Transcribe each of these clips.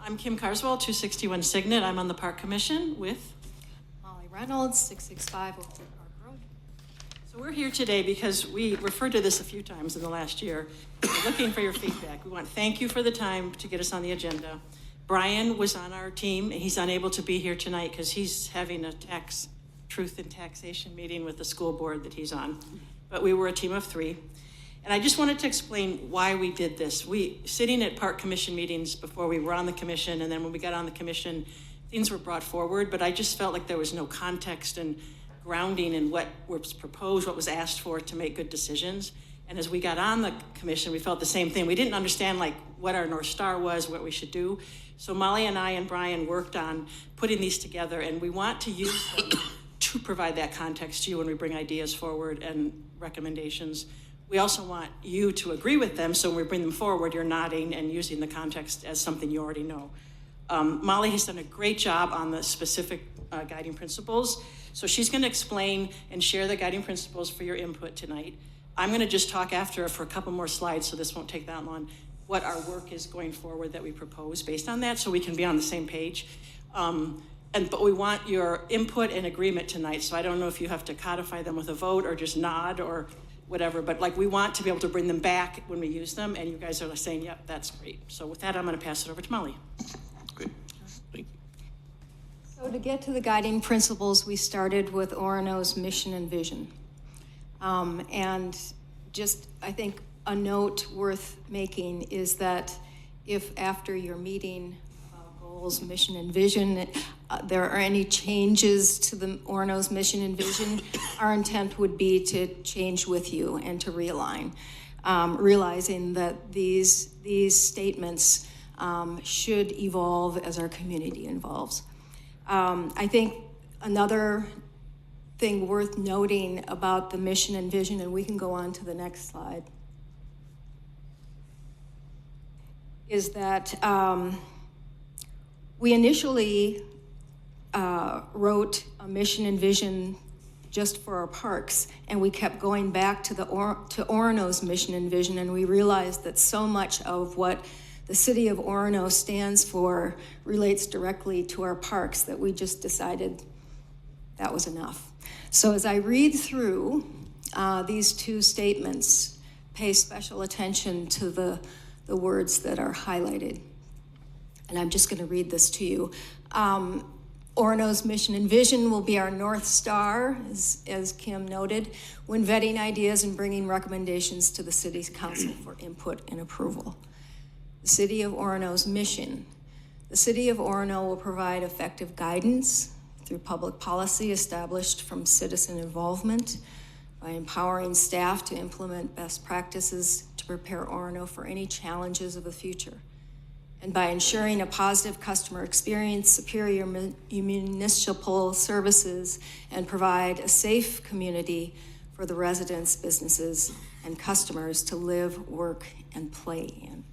I'm Kim Carswell, 261 Signet. I'm on the Park Commission with Molly Reynolds, 665 Oak Park Road. So we're here today because we referred to this a few times in the last year. We're looking for your feedback. We want to thank you for the time to get us on the agenda. Brian was on our team, and he's unable to be here tonight because he's having a truth and taxation meeting with the school board that he's on. But we were a team of 3. And I just wanted to explain why we did this. Sitting at Park Commission meetings before we were on the commission, and then when we got on the commission, things were brought forward, but I just felt like there was no context and grounding in what was proposed, what was asked for to make good decisions. And as we got on the commission, we felt the same thing. We didn't understand like what our North Star was, what we should do. So Molly and I and Brian worked on putting these together, and we want to use them to provide that context to you when we bring ideas forward and recommendations. We also want you to agree with them, so when we bring them forward, you're nodding and using the context as something you already know. Molly has done a great job on the specific guiding principles. So she's gonna explain and share the guiding principles for your input tonight. I'm gonna just talk after her for a couple more slides, so this won't take that long, what our work is going forward that we propose based on that, so we can be on the same page. But we want your input and agreement tonight, so I don't know if you have to codify them with a vote or just nod or whatever, but like we want to be able to bring them back when we use them, and you guys are saying, yep, that's great. So with that, I'm gonna pass it over to Molly. Good, thank you. So to get to the guiding principles, we started with Orono's mission and vision. And just, I think, a note worth making is that if after your meeting goals, mission and vision, there are any changes to the Orono's mission and vision, our intent would be to change with you and to realign, realizing that these statements should evolve as our community evolves. I think another thing worth noting about the mission and vision, and we can go on to the next slide, is that we initially wrote a mission and vision just for our parks, and we kept going back to Orono's mission and vision, and we realized that so much of what the city of Orono stands for relates directly to our parks that we just decided that was enough. So as I read through these 2 statements, pay special attention to the words that are highlighted. And I'm just going to read this to you. Orono's mission and vision will be our North Star, as Kim noted, when vetting ideas and bringing recommendations to the City's Council for input and approval. The City of Orono's mission. The City of Orono will provide effective guidance through public policy established from citizen involvement, by empowering staff to implement best practices to prepare Orono for any challenges of the future, and by ensuring a positive customer experience, superior municipal services, and provide a safe community for the residents, businesses, and customers to live, work, and play in.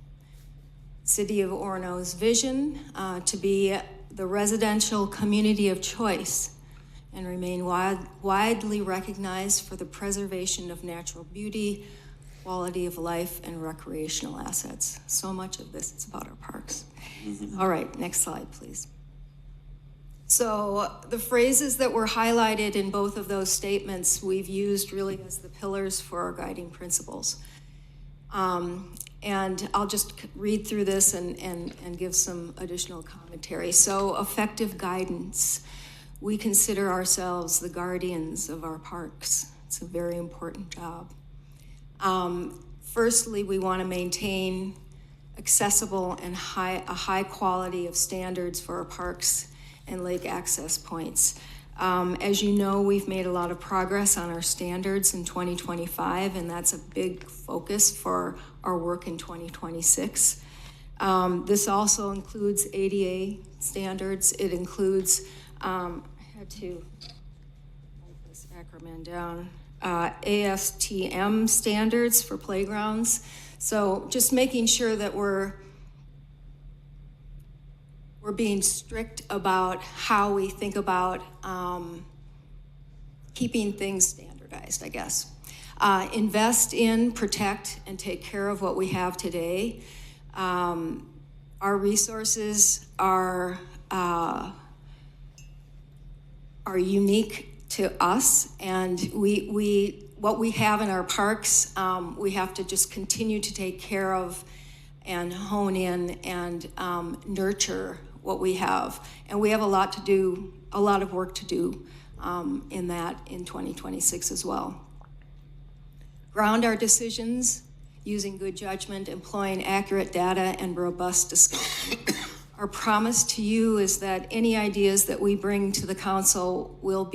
City of Orono's vision to be the residential community of choice and remain widely recognized for the preservation of natural beauty, quality of life, and recreational assets. So much of this is about our parks. All right, next slide, please. So the phrases that were highlighted in both of those statements we've used really as the pillars for our guiding principles. And I'll just read through this and give some additional commentary. So effective guidance. We consider ourselves the guardians of our parks. It's a very important job. Firstly, we want to maintain accessible and a high quality of standards for our parks and lake access points. As you know, we've made a lot of progress on our standards in 2025, and that's a big focus for our work in 2026. This also includes ADA standards. It includes, I had to write this acronym down, ASTM standards for playgrounds. So just making sure that we're being strict about how we think about keeping things standardized, I guess. Invest in, protect, and take care of what we have today. Our resources are unique to us, and what we have in our parks, we have to just continue to take care of and hone in and nurture what we have. And we have a lot of work to do in 2026 as well. Ground our decisions using good judgment, employing accurate data and robust discussion. Our promise to you is that any ideas that we bring to the council will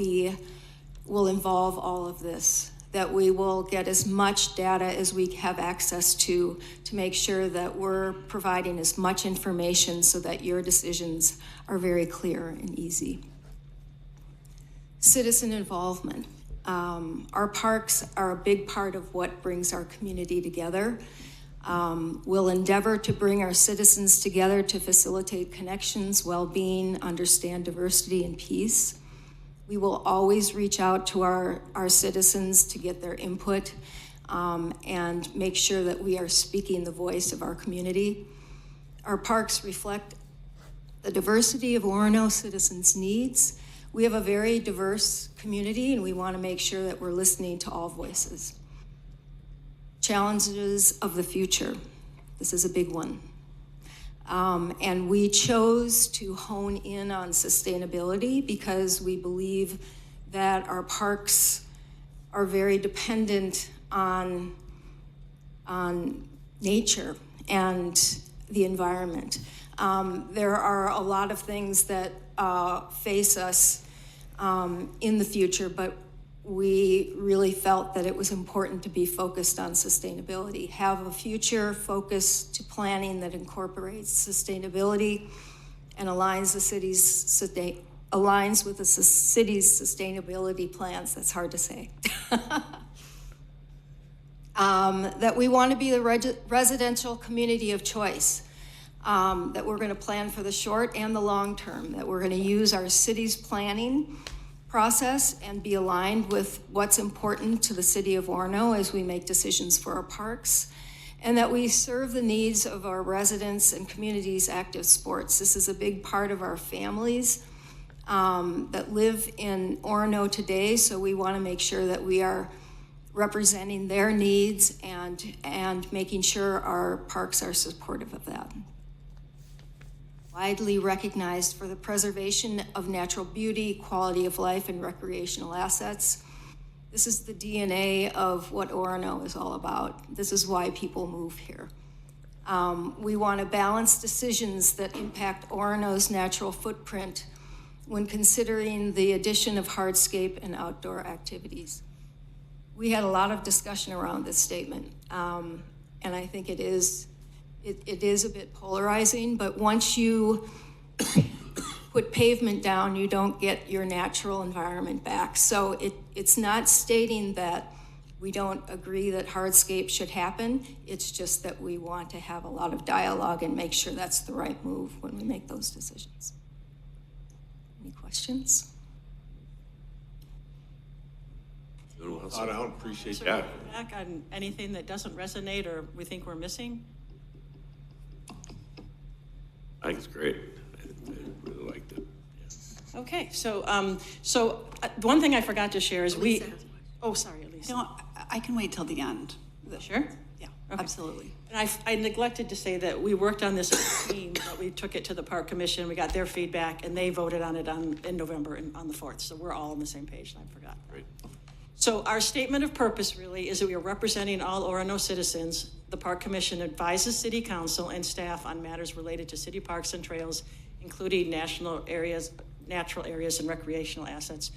involve all of this, that we will get as much data as we have access to make sure that we're providing as much information so that your decisions are very clear and easy. Citizen involvement. Our parks are a big part of what brings our community together. We'll endeavor to bring our citizens together to facilitate connections, well-being, understand diversity and peace. We will always reach out to our citizens to get their input and make sure that we are speaking the voice of our community. Our parks reflect the diversity of Orono citizens' needs. We have a very diverse community, and we want to make sure that we're listening to all voices. Challenges of the future. This is a big one. And we chose to hone in on sustainability because we believe that our parks are very dependent on nature and the environment. There are a lot of things that face us in the future, but we really felt that it was important to be focused on sustainability, have a future focus to planning that incorporates sustainability and aligns with the city's sustainability plans. That's hard to say. That we want to be the residential community of choice. That we're going to plan for the short and the long term, that we're going to use our city's planning process and be aligned with what's important to the city of Orono as we make decisions for our parks, and that we serve the needs of our residents and communities' active sports. This is a big part of our families that live in Orono today, so we want to make sure that we are representing their needs and making sure our parks are supportive of that. Widely recognized for the preservation of natural beauty, quality of life, and recreational assets. This is the DNA of what Orono is all about. This is why people move here. We want to balance decisions that impact Orono's natural footprint when considering the addition of hardscape and outdoor activities. We had a lot of discussion around this statement, and I think it is a bit polarizing, but once you put pavement down, you don't get your natural environment back. So it's not stating that we don't agree that hardscape should happen. It's just that we want to have a lot of dialogue and make sure that's the right move when we make those decisions. Any questions? I don't appreciate So that. back on anything that doesn't resonate or we think we're missing? I think it's great. I really liked it. Yeah. Okay, so one thing I forgot to share is oh, sorry, Elise. No, I can wait till the end. Sure? Yeah, Okay. absolutely. And I neglected to say that we worked on this as a team, but we took it to the Park Commission, we got their feedback, and they voted on it in November on the 4th. So we're all on the same page, and I forgot. Great. So our statement of purpose really is that we are representing all Orono citizens. The Park Commission advises City Council and staff on matters related to city parks and trails, including natural areas and recreational assets.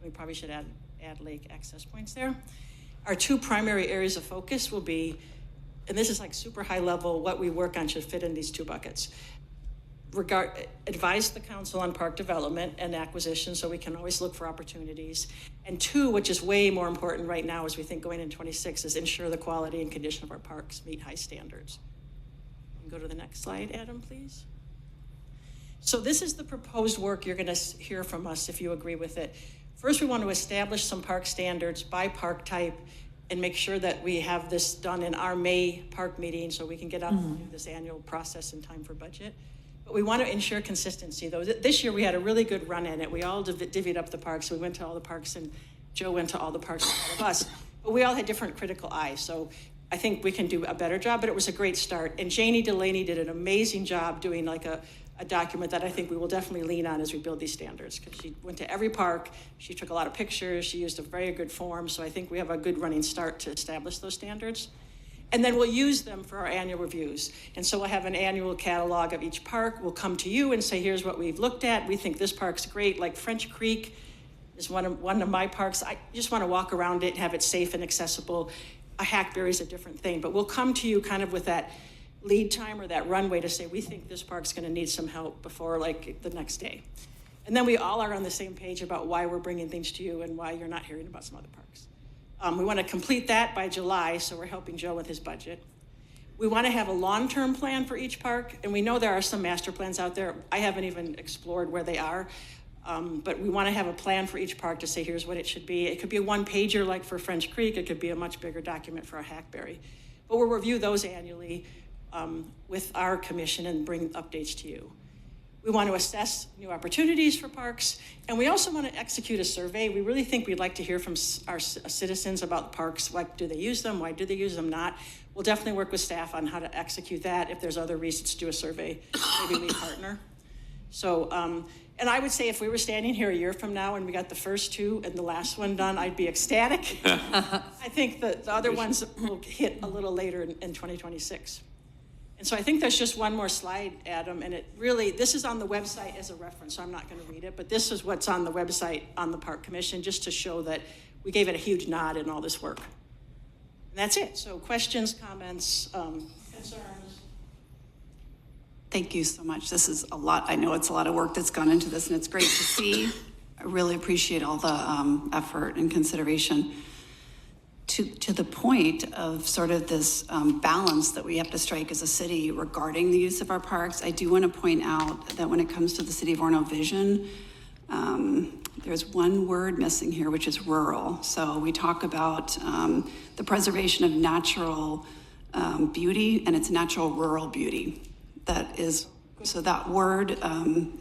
We probably should add lake access points there. Our two primary areas of focus will be, and this is like super high level, what we work on should fit in these two buckets. Advise the council on park development and acquisition so we can always look for opportunities. And two, which is way more important right now as we think going into 26, is ensure the quality and condition of our parks meet high standards. Go to the next slide, Adam, please. So this is the proposed work you're gonna hear from us if you agree with it. First, we want to establish some park standards by park type and make sure that we have this done in our May park meeting so we can get out and do this annual process in time for budget. But we want to ensure consistency, though. This year we had a really good run in it. We all divvied up the parks. We went to all the parks, and Joe went to all the parks with all of us. But we all had different critical eyes, so I think we can do a better job, but it was a great start. And Janie Delaney did an amazing job doing like a document that I think we will definitely lean on as we build these standards, because she went to every park, she took a lot of pictures, she used a very good form, so I think we have a good running start to establish those standards. And then we'll use them for our annual reviews. And so we'll have an annual catalog of each park. We'll come to you and say, here's what we've looked at. We think this park's great, like French Creek is one of my parks. I just want to walk around it and have it safe and accessible. A hackberry is a different thing, but we'll come to you kind of with that lead time or that runway to say, we think this park's going to need some help before like the next day. And then we all are on the same page about why we're bringing things to you and why you're not hearing about some other parks. We want to complete that by July, so we're helping Joe with his budget. We want to have a long-term plan for each park, and we know there are some master plans out there. I haven't even explored where they are, but we want to have a plan for each park to say, here's what it should be. It could be a one-pager like for French Creek. It could be a much bigger document for a hackberry. But we'll review those annually with our commission and bring updates to you. We want to assess new opportunities for parks, and we also want to execute a survey. We really think we'd like to hear from our citizens about parks. Like, do they use them? Why do they use them not? We'll definitely work with staff on how to execute that. If there's other reasons to do a survey, maybe we partner. So, and I would say if we were standing here a year from now and we got the first two and the last one done, I'd be ecstatic. I think the other ones will hit a little later in 2026. And so I think there's just one more slide, Adam, and it really, this is on the website as a reference, so I'm not going to read it, but this is what's on the website on the Park Commission, just to show that we gave it a huge nod in all this work. And that's it. So questions, comments, concerns? Thank you so much. This is a lot. I know it's a lot of work that's gone into this, and it's great to see. I really appreciate all the effort and consideration. To the point of sort of this balance that we have to strike as a city regarding the use of our parks, I do want to point out that when it comes to the City of Orono vision, there's one word missing here, which is rural. So we talk about the preservation of natural beauty, and it's natural rural beauty. So that word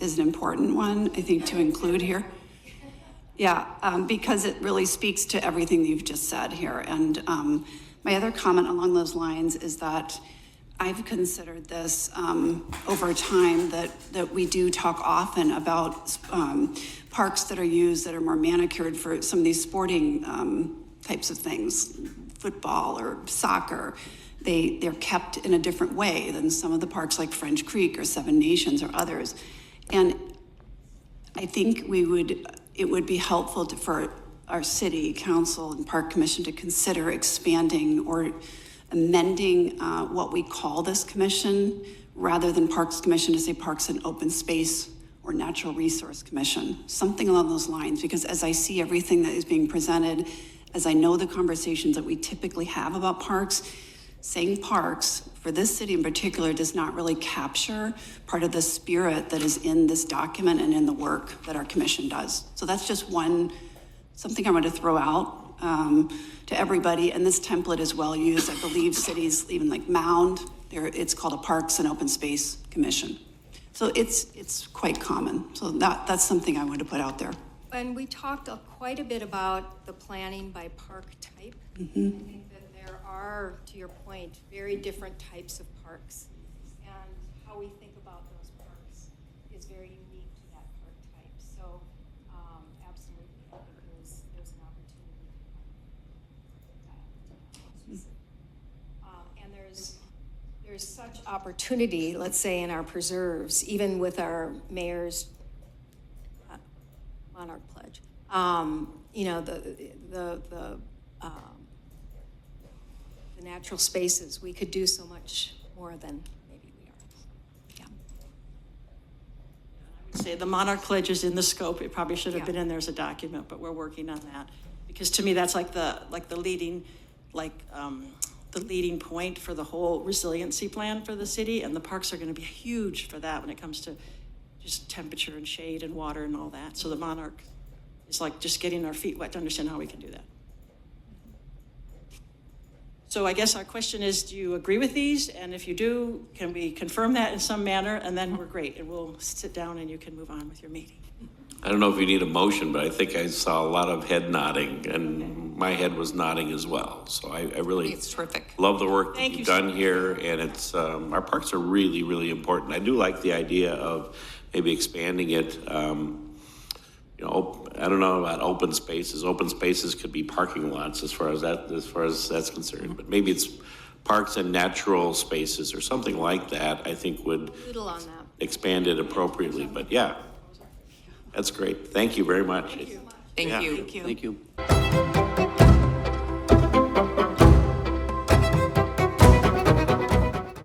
is an important one, I think, to include here. Yeah, because it really speaks to everything that you've just said here. And my other comment along those lines is that I've considered this over time that we do talk often about parks that are used that are more manicured for some of these sporting types of things, football or soccer. They're kept in a different way than some of the parks like French Creek or Seven Nations or others. And I think it would be helpful for our city council and park commission to consider expanding or amending what we call this commission, rather than Parks Commission to say Parks and Open Space or Natural Resource Commission, something along those lines. Because as I see everything that is being presented, as I know the conversations that we typically have about parks, saying parks for this city in particular does not really capture part of the spirit that is in this document and in the work that our commission does. So that's just something I want to throw out to everybody. And this template is well used. I believe cities, even like Mound, it's called a Parks and Open Space Commission. So it's quite common. So that's something I want to put out there. And we talked quite a bit about the planning by park type. Mm-hmm. I think that there are, to your point, very different types of parks. And how we think about those parks is very unique to that park type. So absolutely, I think there's an opportunity to that. And there's such opportunity, let's say, in our preserves, even with our mayor's Monarch Pledge. You know, the natural spaces, we could do so much more than maybe we are. Yeah. I would say the Monarch Pledge is in the scope. It probably should have been in there as a document, but we're working on that. Because to me, that's like the leading point for the whole resiliency plan for the city, and the parks are going to be huge for that when it comes to just temperature and shade and water and all that. So the Monarch is like just getting our feet wet to understand how we can do that. So I guess our question is, do you agree with these? And if you do, can we confirm that in some manner? And then we're great, and we'll sit down and you can move on with your meeting. I don't know if you need a motion, but I think I saw a lot of head nodding, and my head was nodding as well. So I really It's terrific. love the work that Thank you've you so done here, and it's, our parks are really, really important. I do like the idea of maybe expanding it. You know, I don't know about open spaces. Open spaces could be parking lots as far as that's concerned, but maybe it's parks and natural spaces or something like that, I think would Little on that. expand it appropriately. But yeah, that's great. Thank you very much. Thank Yeah. you. Thank you.